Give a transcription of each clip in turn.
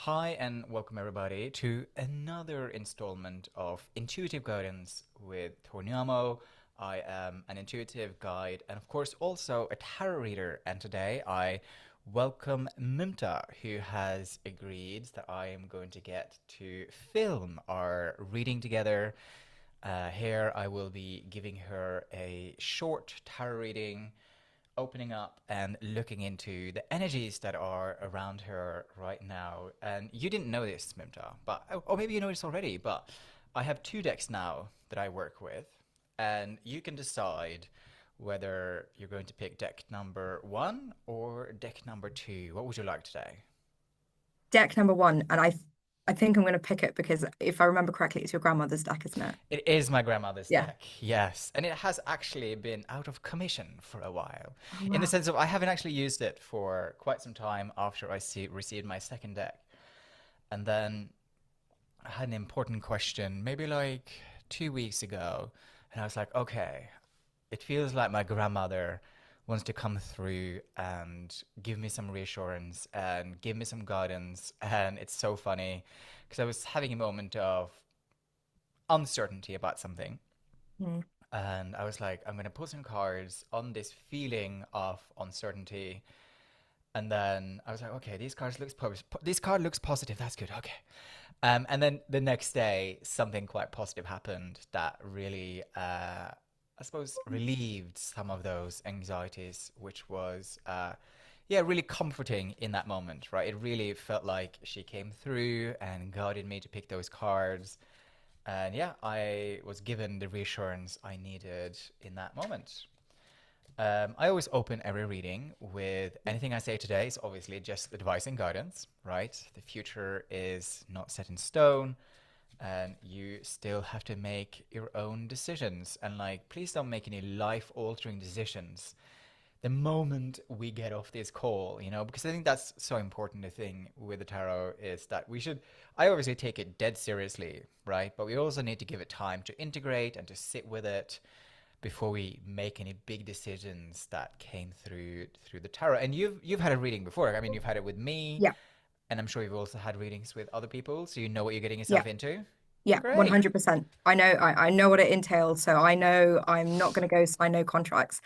Hi, and welcome everybody to another installment of Intuitive Guidance with Torniamo. I am an intuitive guide and, of course, also a tarot reader. And today I welcome Mumta, who has agreed that I am going to get to film our reading together. Here I will be giving her a short tarot reading, opening up and looking into the energies that are around her right now. And you didn't know this, Mimta, but or maybe you know this already, but I have two decks now that I work with, and you can decide whether you're going to pick deck number one or deck number two. What would you like today? Deck number one, and I think I'm going to pick it because if I remember correctly, it's your grandmother's deck, isn't it? It is my grandmother's Yeah. deck, yes. And it has actually been out of commission for a while. Oh In the wow. sense of I haven't actually used it for quite some time after received my second deck. And then I had an important question, maybe like 2 weeks ago. And I was like, okay, it feels like my grandmother wants to come through and give me some reassurance and give me some guidance. And it's so funny because I was having a moment of uncertainty about something. Mm. And I was like, I'm going to put some cards on this feeling of uncertainty. And then I was like, okay, this card looks positive. That's good. Okay. And then the next day, something quite positive happened that really, I suppose, relieved some of those anxieties, which was, yeah, really comforting in that moment, right? It really felt like she came through and guided me to pick those cards. And yeah, I was given the reassurance I needed in that moment. I always open every reading with anything I say today is obviously just advice and guidance, right? The future is not set in stone, and you still have to make your own decisions. And like, please don't make any life altering decisions the moment we get off this call, because I think that's so important. The thing with the tarot is that I obviously take it dead seriously, right? But we also need to give it time to integrate and to sit with it before we make any big decisions that came through the tarot. And you've had a reading before. I mean, you've had it with me, Yeah. and I'm sure you've also had readings with other people, so you know what you're getting Yeah. yourself into. Yeah. Great. 100%. I know what it entails, so I know I'm not going to go sign no contracts.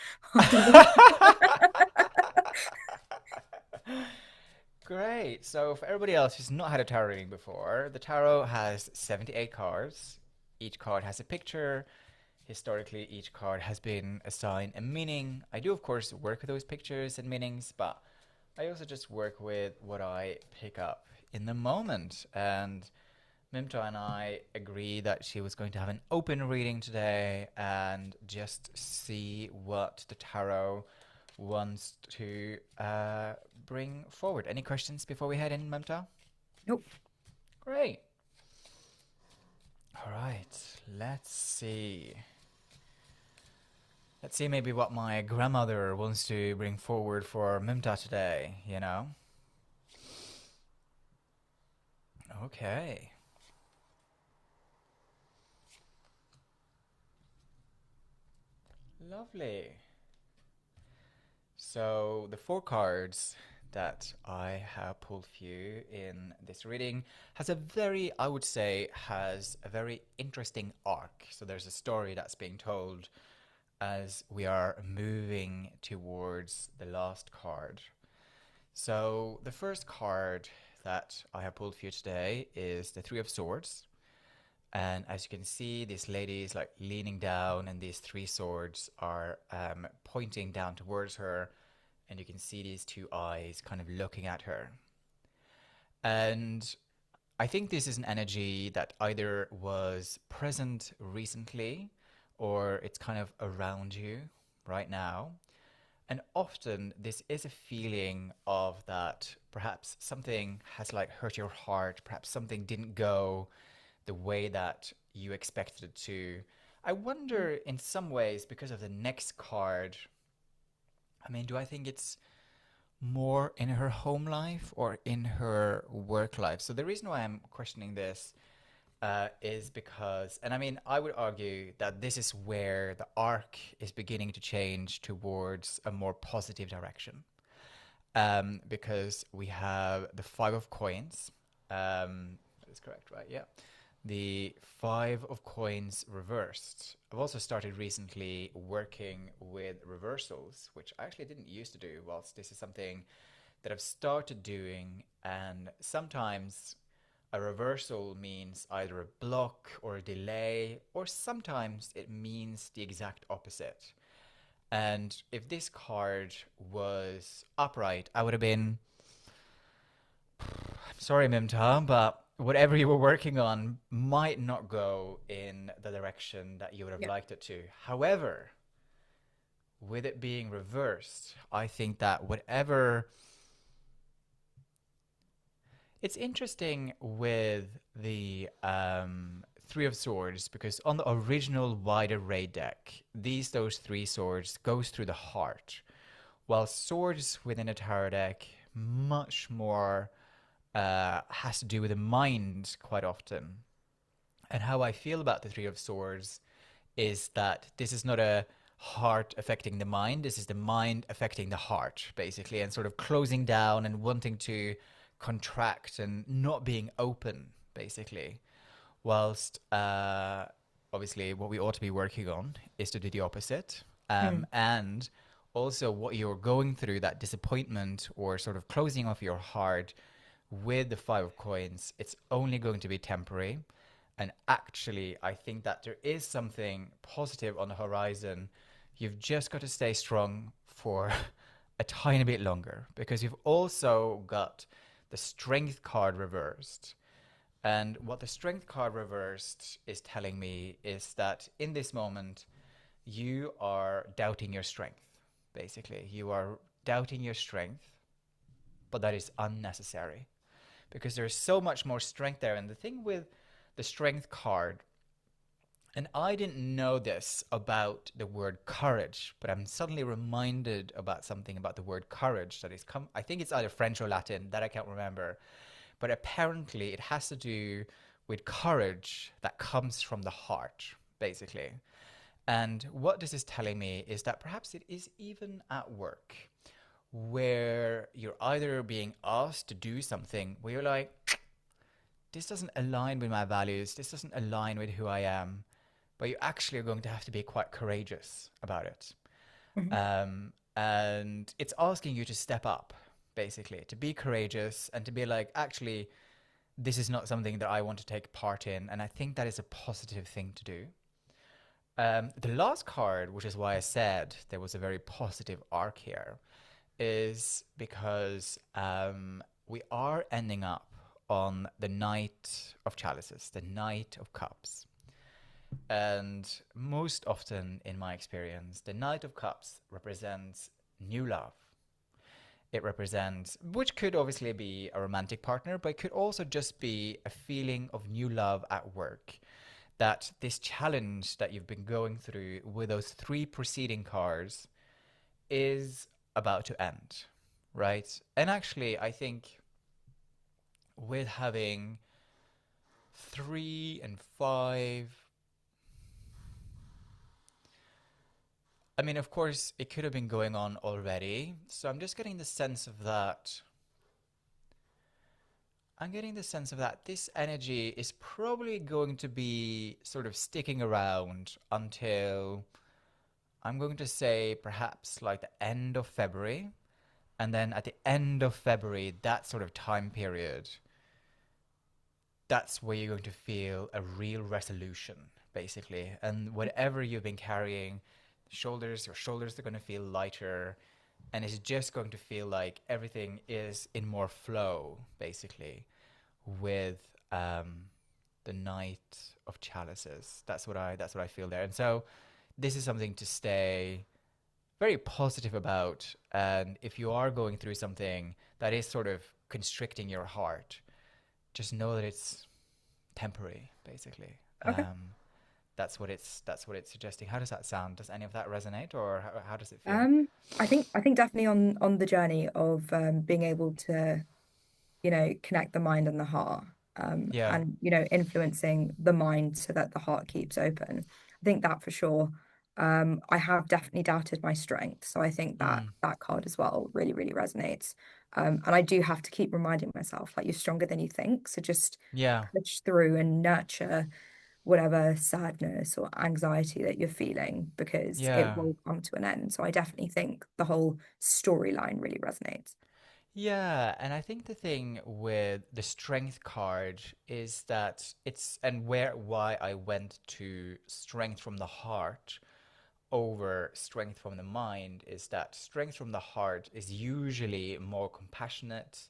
Great. So for everybody else who's not had a tarot reading before, the tarot has 78 cards. Each card has a picture. Historically, each card has been assigned a meaning. I do, of course, work with those pictures and meanings, but I also just work with what I pick up in the moment. And Mimta and I agree that she was going to have an open reading today and just see what the tarot wants to bring forward. Any questions before we head in, Mimta? Nope. Great. All right, let's see. Let's see maybe what my grandmother wants to bring forward for Mimta today. Okay. Lovely. So the four cards that I have pulled for you in this reading I would say, has a very interesting arc. So there's a story that's being told as we are moving towards the last card. So the first card that I have pulled for you today is the Three of Swords. And as you can see, this lady is like leaning down, and these three swords are pointing down towards her. And you can see these two eyes kind of looking at her. And I think this is an energy that either was present recently or it's kind of around you right now. And often this is a feeling of that perhaps something has like hurt your heart, perhaps something didn't go the way that you expected it to. I wonder in some ways because of the next card, I mean, do I think it's more in her home life or in her work life? So the reason why I'm questioning this is because, and I mean, I would argue that this is where the arc is beginning to change towards a more positive direction. Because we have the Five of Coins, That is correct, right? Yeah. The five of coins reversed. I've also started recently working with reversals, which I actually didn't used to do, whilst this is something that I've started doing. And sometimes a reversal means either a block or a delay, or sometimes it means the exact opposite. And if this card was upright, I would have been, I'm sorry, Mimta, but whatever you were working on might not go in the direction that you would have Yeah. liked it to. However, with it being reversed, I think that whatever. It's interesting with the Three of Swords because on the original wider raid deck, those three swords goes through the heart, while swords within a tarot deck much more has to do with the mind quite often. And how I feel about the Three of Swords is that this is not a heart affecting the mind. This is the mind affecting the heart, basically, and sort of closing down and wanting to contract and not being open, basically. Whilst obviously, what we ought to be working on is to do the opposite. Mm. And also, what you're going through, that disappointment or sort of closing off your heart with the Five of Coins, it's only going to be temporary. And actually, I think that there is something positive on the horizon. You've just got to stay strong for a tiny bit longer because you've also got the Strength card reversed. And what the Strength card reversed is telling me is that in this moment, you are doubting your strength, basically. You are doubting your strength, but that is unnecessary because there's so much more strength there. And the thing with the Strength card, and I didn't know this about the word courage, but I'm suddenly reminded about something about the word courage that is come. I think it's either French or Latin, that I can't remember. But apparently it has to do with courage that comes from the heart, basically. And what this is telling me is that perhaps it is even at work where you're either being asked to do something where you're like, this doesn't align with my values, this doesn't align with who I am, but you actually are going to have to be quite courageous about it. Mhm. And it's asking you to step up, basically, to be courageous and to be like, actually, this is not something that I want to take part in. And I think that is a positive thing to do. The last card, which is why I said there was a very positive arc here, is because we are ending up on the Knight of Chalices, the Knight of Cups. And most often, in my experience, the Knight of Cups represents new love. It represents, which could obviously be a romantic partner, but it could also just be a feeling of new love at work. That this challenge that you've been going through with those three preceding cards is about to end, right? And actually, I think with having 3 and 5, I mean, of course, it could have been going on already. So I'm just getting the sense of that. I'm getting the sense of that this energy is probably going to be sort of sticking around until I'm going to say perhaps like the end of February. And then at the end of February, that sort of time period, that's where you're going to feel a real resolution, basically. And whatever you've been carrying, your shoulders are going to feel lighter. And it's just going to feel like everything is in more flow, basically, with the Knight of Chalices. That's what I feel there. And so this is something to stay very positive about. And if you are going through something that is sort of constricting your heart, just know that it's temporary, basically. Okay. That's what it's suggesting. How does that sound? Does any of that resonate, or how does it feel? Um, I think definitely on the journey of being able to, connect the mind and the heart, Yeah, and influencing the mind so that the heart keeps open. I think that for sure. I have definitely doubted my strength. So I think that Mm, that card as well really, really resonates. And I do have to keep reminding myself, like, you're stronger than you think. So just yeah, push through and nurture whatever sadness or anxiety that you're feeling because it yeah. will come to an end. So I definitely think the whole storyline really resonates. Yeah, and I think the thing with the strength card is that it's and why I went to strength from the heart over strength from the mind is that strength from the heart is usually more compassionate,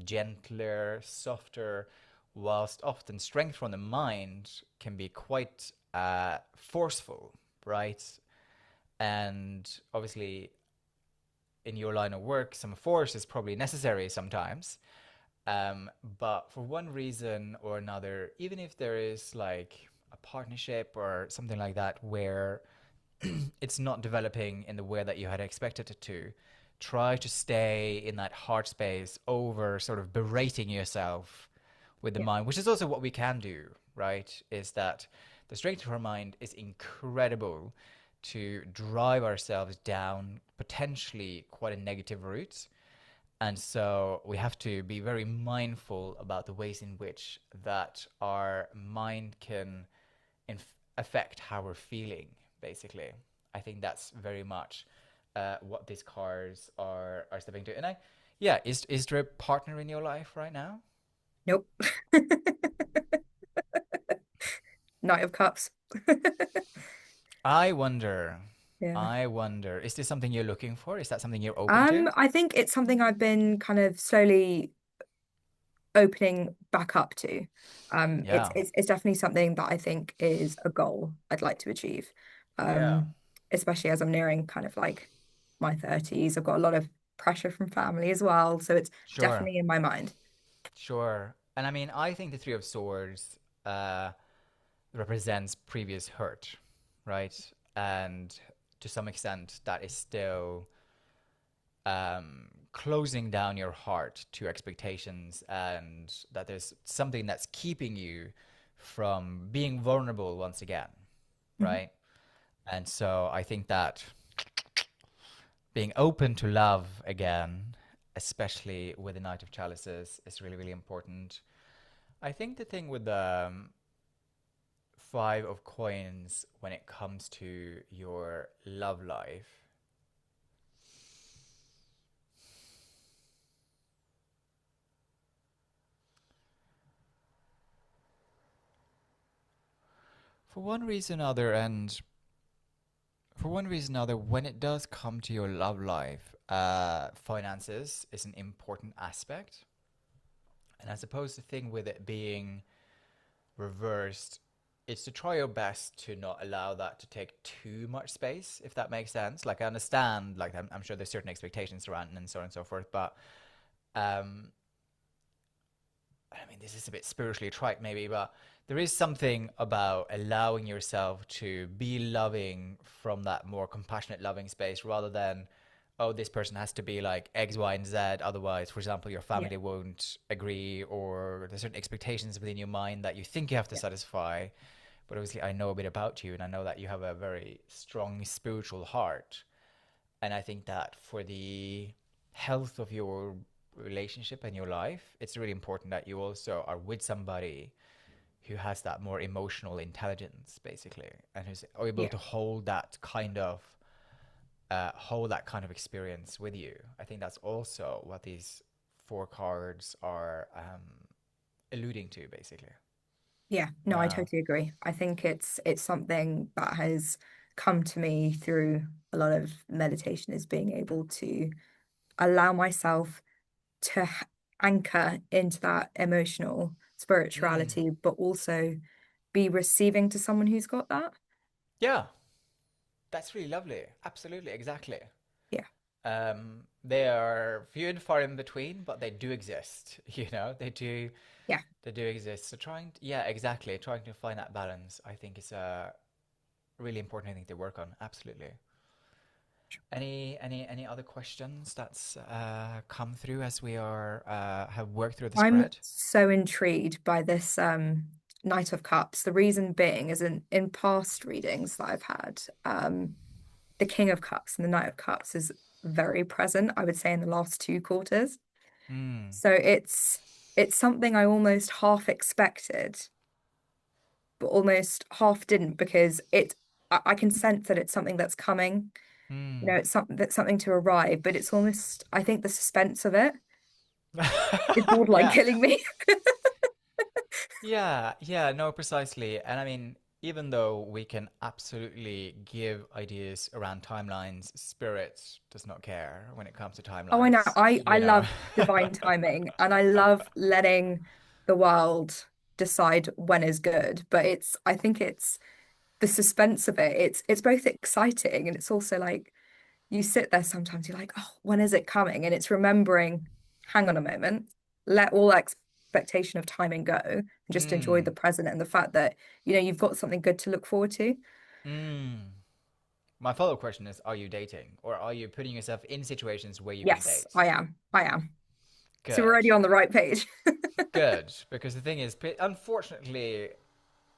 gentler, softer, whilst often strength from the mind can be quite forceful, right? And obviously, in your line of work, some force is probably necessary sometimes. But for one reason or another, even if there is like a partnership or something like that where it's not developing in the way that you had expected it to, try to stay in that heart space over sort of berating yourself with the Yeah. mind, which is also what we can do, right? Is that the strength of our mind is incredible to drive ourselves down potentially quite a negative route. And so we have to be very mindful about the ways in which that our mind can affect how we're feeling, basically. I think that's very much what these cars are stepping to. And yeah, is there a partner in your life right now? Nope. Knight of Cups. I wonder. Yeah. I wonder. Is this something you're looking for? Is that something you're open to? I think it's something I've been kind of slowly opening back up to. Yeah. It's definitely something that I think is a goal I'd like to achieve. Yeah. Um, Especially as I'm nearing kind of like my 30s. I've got a lot of pressure from family as well, so it's Sure. definitely in my mind. Sure. And I mean, I think the Three of Swords represents previous hurt, right? And to some extent, that is still closing down your heart to expectations, and that there's something that's keeping you from being vulnerable once again, Mhm. right? And so I think that being open to love again, especially with the Knight of Chalices, is really, really important. I think the thing with the Five of Coins when it comes to your love life, for one reason or other, and for one reason or other, when it does come to your love life, finances is an important aspect. And I suppose the thing with it being reversed, it's to try your best to not allow that to take too much space, if that makes sense. Like I understand, like I'm sure there's certain expectations around and so on and so forth, but um, I mean, this is a bit spiritually trite, maybe, but there is something about allowing yourself to be loving from that more compassionate, loving space rather than, oh, this person has to be like X, Y, and Z. Otherwise, for example, your Yeah, family won't agree, or there's certain expectations within your mind that you think you have to yeah, satisfy. But obviously, I know a bit about you, and I know that you have a very strong spiritual heart. And I think that for the health of your relationship and your life, it's really important that you also are with somebody who has that more emotional intelligence, basically, and who's able yeah, to hold that kind of experience with you. I think that's also what these four cards are alluding to, basically. yeah. No, I Yeah. totally agree. I think it's something that has come to me through a lot of meditation is being able to allow myself to anchor into that emotional Mm. spirituality, but also be receiving to someone who's got that. Yeah, that's really lovely. Absolutely, exactly. Yeah, They are few and far in between, but they do exist. yeah. They do exist. So yeah, exactly, trying to find that balance, I think, is a really important thing to work on. Absolutely. Any other questions that's come through as we are have worked through the I'm spread? so intrigued by this Knight of Cups. The reason being is in past readings that I've had, the King of Cups and the Knight of Cups is very present, I would say, in the last two quarters. Mm. So it's something I almost half expected, but almost half didn't because I can sense that it's something that's coming. Mm. It's something that's something to arrive, but it's almost, I think the suspense of it is borderline Yeah. killing me. Yeah, yeah, no, precisely. And I mean, even though we can absolutely give ideas around timelines, spirit does not care when it comes to Oh, I know. timelines, I you know? love divine timing and I love letting the world decide when is good. But I think it's the suspense of it. It's both exciting and it's also like you sit there sometimes, you're like, oh, when is it coming? And it's remembering, hang on a moment, let all expectation of timing go and just enjoy the Mm, present and the fact that, you've got something good to look forward to. mm. My follow-up question is, are you dating? Or are you putting yourself in situations where you can Yes, date? I am. I am. So we're Good. already on the right page. Good. Because the thing is, unfortunately,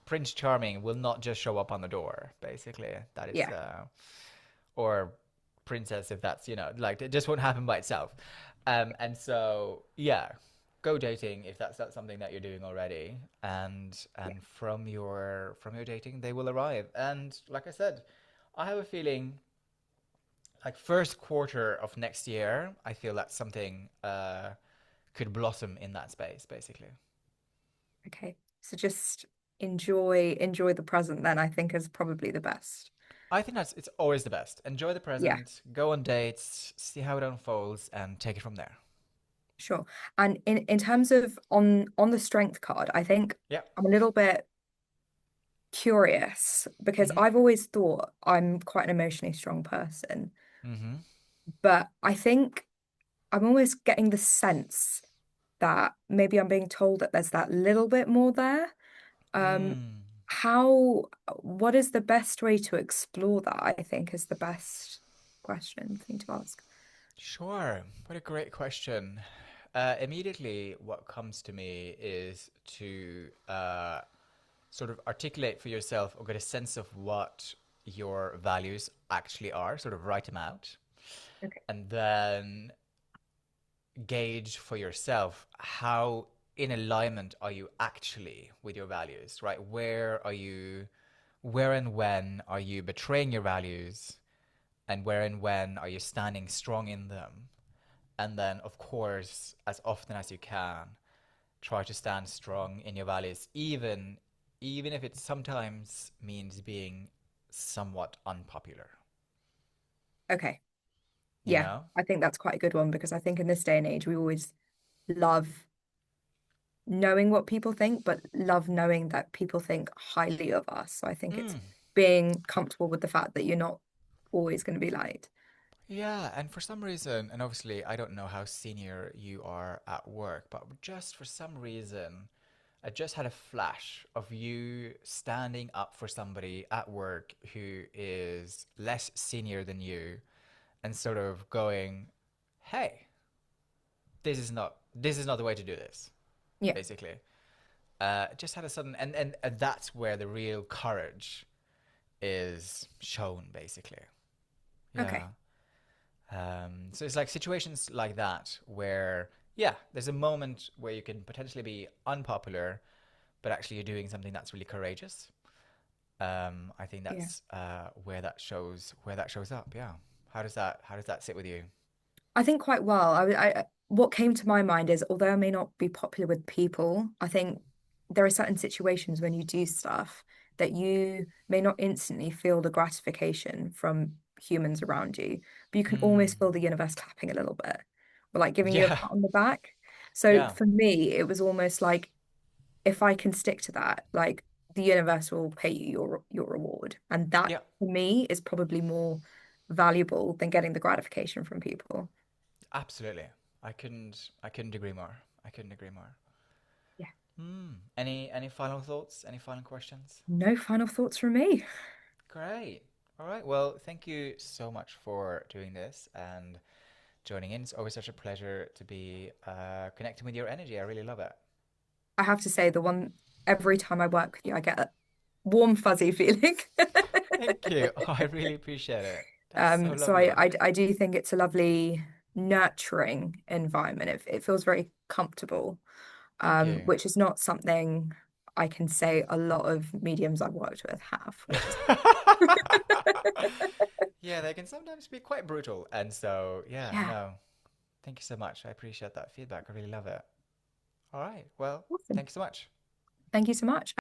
Prince Charming will not just show up on the door, basically. That is, Yeah. or princess, if that's, like, it just won't happen by itself. And so, yeah, go dating if that's something that you're doing already. Yeah. And from your dating, they will arrive. And like I said, I have a feeling like first quarter of next year, I feel that something could blossom in that space, basically. Okay. So just enjoy the present then, I think is probably the best. I think it's always the best. Enjoy the Yeah, present, go on dates, see how it unfolds, and take it from there. sure. And in terms of on the strength card, I think Yeah. I'm a little bit curious because Mm-hmm. I've always thought I'm quite an emotionally strong person, Mm-hmm. but I think I'm almost getting the sense that maybe I'm being told that there's that little bit more there. Um, Mm. what is the best way to explore that? I think is the best thing to ask. Sure. What a great question. Immediately, what comes to me is to sort of articulate for yourself or get a sense of what your values actually are, sort of write them out, Okay. and then gauge for yourself how in alignment are you actually with your values, right? Where and when are you betraying your values, and where and when are you standing strong in them? And then, of course, as often as you can, try to stand strong in your values, even if it sometimes means being somewhat unpopular. Okay. You Yeah, know? I think that's quite a good one because I think in this day and age we always love knowing what people think, but love knowing that people think highly of us. So I think it's Mm. being comfortable with the fact that you're not always going to be liked. Yeah, and for some reason, and obviously I don't know how senior you are at work, but just for some reason, I just had a flash of you standing up for somebody at work who is less senior than you and sort of going, "Hey, this is not the way to do this," Yeah. basically. Just had a sudden, and that's where the real courage is shown, basically. Yeah. Okay. So it's like situations like that where, yeah, there's a moment where you can potentially be unpopular, but actually you're doing something that's really courageous. I think Yeah. that's where that shows up. Yeah. How does that sit with you? I think quite well. What came to my mind is, although I may not be popular with people, I think there are certain situations when you do stuff that you may not instantly feel the gratification from humans around you, but you can Mm. almost feel the universe clapping a little bit, or like giving you a Yeah. pat on the back. So Yeah. for me, it was almost like if I can stick to that, like the universe will pay you your reward, and that Yeah. for me is probably more valuable than getting the gratification from people. Absolutely. I couldn't agree more. I couldn't agree more. Yeah. Any final thoughts? Any final questions? No final thoughts from me. Great. All right. Well, thank you so much for doing this and joining in. It's always such a pleasure to be connecting with your energy. I really love it. I have to say, the one every time I work with you, I get a warm, fuzzy feeling. Thank you. Oh, I really appreciate it. That's so So I, lovely. I I do think it's a lovely, nurturing environment. It feels very comfortable, Thank you. which is not something I can say a lot of mediums I've worked with have, which is Yeah, they can sometimes be quite brutal. And so, yeah, yeah, no, thank you so much. I appreciate that feedback. I really love it. All right. Well, awesome. thank you so much. Thank you so much.